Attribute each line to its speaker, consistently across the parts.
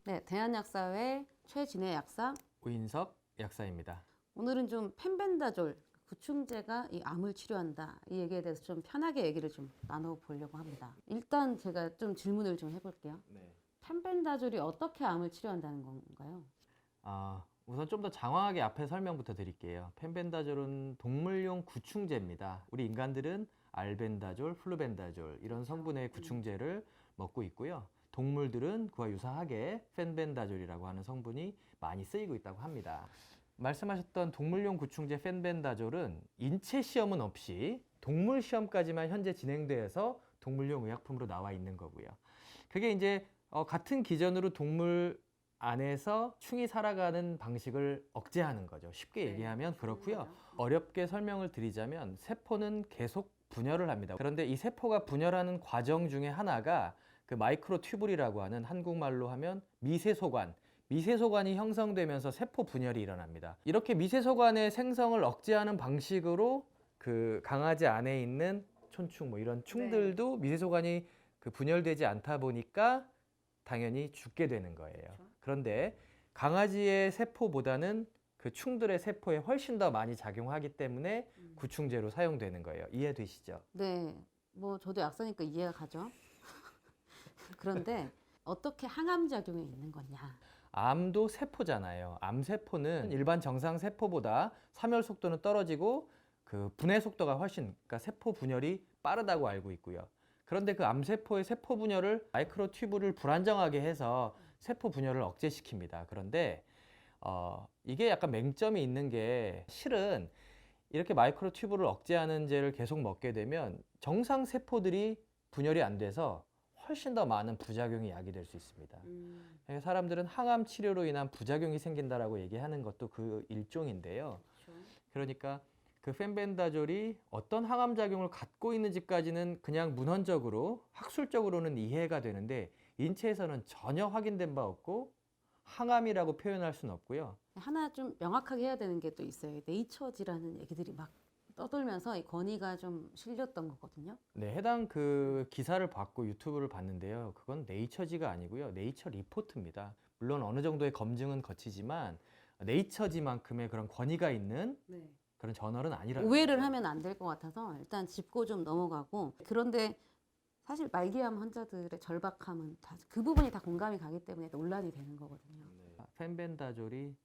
Speaker 1: 네, 대한약사회 최진애 약사.
Speaker 2: 우인석 약사입니다.
Speaker 1: 오늘은 좀 펜벤다졸 구충제가 이 암을 치료한다 이 얘기에 대해서 좀 편하게 얘기를 좀 나눠보려고 합니다. 일단 제가 좀 질문을 좀 해볼게요.
Speaker 2: 네.
Speaker 1: 펜벤다졸이 어떻게 암을 치료한다는 건가요?
Speaker 2: 우선 좀 더 장황하게 앞에 설명부터 드릴게요. 펜벤다졸은 동물용 구충제입니다. 우리 인간들은 알벤다졸, 플루벤다졸 이런 성분의 구충제를 먹고 있고요. 동물들은 그와 유사하게 펜벤다졸이라고 하는 성분이 많이 쓰이고 있다고 합니다. 말씀하셨던 동물용 구충제 펜벤다졸은 인체 시험은 없이 동물 시험까지만 현재 진행돼서 동물용 의약품으로 나와 있는 거고요. 그게 이제 같은 기전으로 동물 안에서 충이 살아가는 방식을 억제하는 거죠. 쉽게 얘기하면 그렇고요. 어렵게 설명을 드리자면 세포는 계속 분열을 합니다. 그런데 이 세포가 분열하는 과정 중에 하나가 그 마이크로 튜블이라고 하는 한국말로 하면 미세소관이 형성되면서 세포 분열이 일어납니다. 이렇게 미세소관의 생성을 억제하는 방식으로 그 강아지 안에 있는 촌충 뭐 이런 충들도 미세소관이 그 분열되지 않다 보니까 당연히 죽게 되는 거예요. 그런데 강아지의 세포보다는 그 충들의 세포에 훨씬 더 많이 작용하기 때문에 구충제로 사용되는 거예요. 이해되시죠?
Speaker 1: 네, 뭐 저도 약사니까 이해가 가죠. 그런데 어떻게 항암작용이 있는 거냐?
Speaker 2: 암도 세포잖아요. 암세포는 일반 정상 세포보다 사멸 속도는 떨어지고 그 분해 속도가 훨씬, 그러니까 세포 분열이 빠르다고 알고 있고요. 그런데 그 암세포의 세포 분열을 마이크로 튜브를 불안정하게 해서 세포 분열을 억제시킵니다. 그런데 이게 약간 맹점이 있는 게 실은 이렇게 마이크로 튜브를 억제하는 제를 계속 먹게 되면 정상 세포들이 분열이 안 돼서 훨씬 더 많은 부작용이 야기될 수 있습니다. 사람들은 항암 치료로 인한 부작용이 생긴다라고 얘기하는 것도 그 일종인데요. 그러니까 그 펜벤다졸이 어떤 항암 작용을 갖고 있는지까지는 그냥 문헌적으로 학술적으로는 이해가 되는데 인체에서는 전혀 확인된 바 없고 항암이라고 표현할 수는 없고요.
Speaker 1: 하나 좀 명확하게 해야 되는 게 또 있어요. 네이처지라는 얘기들이 막 떠돌면서 이 건의가 좀 실렸던 거거든요.
Speaker 2: 네, 해당 그 기사를 받고 유튜브를 봤는데요. 그건 네이처지가 아니고요. 네이처 리포트입니다. 물론 어느 정도의 검증은 거치지만 네이처지만큼의 그런 권위가 있는 그런 저널은 아니라는
Speaker 1: 오해를
Speaker 2: 거죠.
Speaker 1: 하면 안 될 것 같아서 일단 짚고 좀 넘어가고, 그런데 사실 말기암 환자들의 절박함은 다 그 부분이 다 공감이 가기 때문에 논란이 되는 거거든요.
Speaker 2: 펜벤다졸이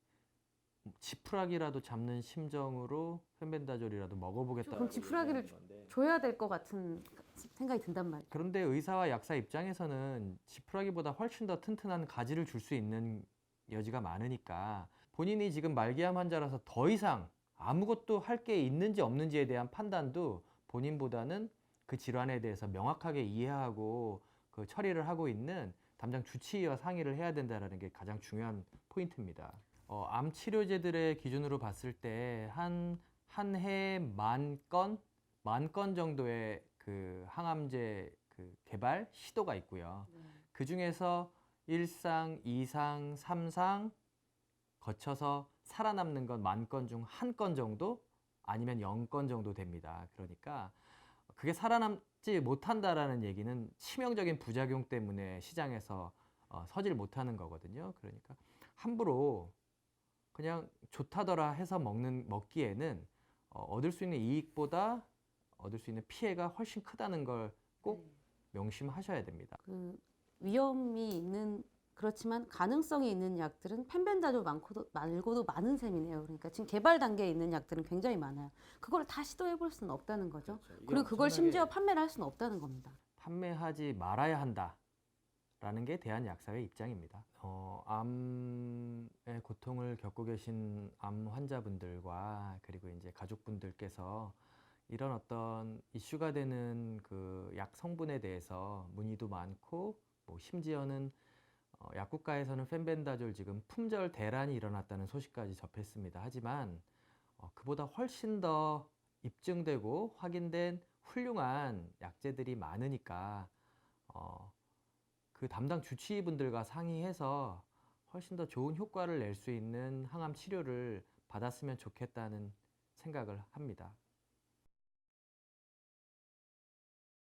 Speaker 2: 지푸라기라도 잡는 심정으로 펜벤다졸이라도 먹어보겠다.
Speaker 1: 그럼 지푸라기를 줘야 될 것 같은 생각이 든단 말이에요.
Speaker 2: 그런데 의사와 약사 입장에서는 지푸라기보다 훨씬 더 튼튼한 가지를 줄 수 있는 여지가 많으니까 본인이 지금 말기암 환자라서 더 이상 아무것도 할 게 있는지 없는지에 대한 판단도 본인보다는 그 질환에 대해서 명확하게 이해하고 그 처리를 하고 있는 담당 주치의와 상의를 해야 된다는 게 가장 중요한 포인트입니다. 암 치료제들의 기준으로 봤을 때 한 해에 만 건 정도의 그 항암제 그 개발 시도가 있고요. 그 중에서 1상, 2상, 3상 거쳐서 살아남는 건 만 건 중 한 건 정도 아니면 0건 정도 됩니다. 그러니까 그게 살아남지 못한다라는 얘기는 치명적인 부작용 때문에 시장에서 서질 못하는 거거든요. 그러니까 함부로 그냥 좋다더라 해서 먹기에는 얻을 수 있는 이익보다 얻을 수 있는 피해가 훨씬 크다는 걸 꼭 명심하셔야 됩니다.
Speaker 1: 그 위험이 있는, 그렇지만 가능성이 있는 약들은 펜벤다졸 말고도 많은 셈이네요. 그러니까 지금 개발 단계에 있는 약들은 굉장히 많아요. 그걸 다 시도해 볼 수는 없다는 거죠.
Speaker 2: 그렇죠.
Speaker 1: 그리고 그걸 심지어 판매를 할 수는 없다는 겁니다.
Speaker 2: 판매하지 말아야 한다라는 게 대한약사회 입장입니다. 암의 고통을 겪고 계신 암 환자분들과 그리고 이제 가족분들께서 이런 어떤 이슈가 되는 그 약 성분에 대해서 문의도 많고 뭐 심지어는 약국가에서는 펜벤다졸 지금 품절 대란이 일어났다는 소식까지 접했습니다. 하지만 그보다 훨씬 더 입증되고 확인된 훌륭한 약제들이 많으니까 그 담당 주치의분들과 상의해서 훨씬 더 좋은 효과를 낼 수 있는 항암 치료를 받았으면 좋겠다는 생각을 합니다.